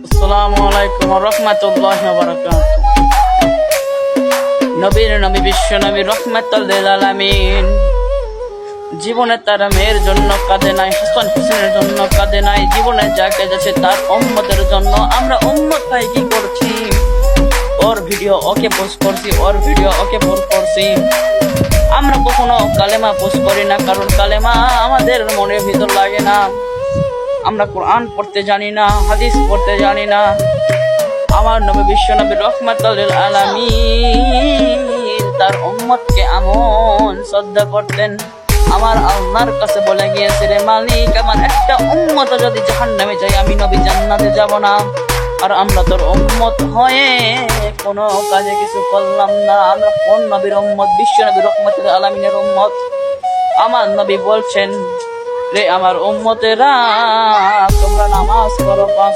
আসসালামু আলাইকুম ওয়া রাহমাতুল্লাহি ওয়া বারাকাতুহু। নবীর নবী বিশ্ব নবী রাহমাতুল লিল আলামিন। জীবনে তার মেয়ের জন্য কাঁদে নাই, হাসান হুসেনের জন্য কাঁদে নাই, জীবনে যা কেঁদেছে তার উম্মতের জন্য। আমরা উম্মত ভাই কি করছি? ওর ভিডিও ওকে পোস্ট করছি, ওর ভিডিও ওকে পোস্ট করছি। আমরা কখনো কালেমা পোস্ট করি না, কারণ কালেমা আমাদের মনের ভিতর লাগে না। আমরা কোরআন পড়তে জানি না, হাদিস পড়তে জানি না। আমার নবী বিশ্ব নবী রাহমাতুল লিল আলামিন তার উম্মতকে এমন শ্রদ্ধা করতেন। আমার আল্লাহর কাছে বলে গিয়েছে, রে মালিক, আমার একটা উম্মত যদি জাহান্নামে যায়, আমি নবী জান্নাতে যাব না। আর আমরা তোর উম্মত হয়ে কোনো কাজে কিছু করলাম না। আমরা কোন নবীর উম্মত? বিশ্ব নবী রাহমাতুল লিল আলামিনের উম্মত। আমার নবী বলছেন, রে আমার উম্মতেরা, তোমরা নামাজ পড়ো ৫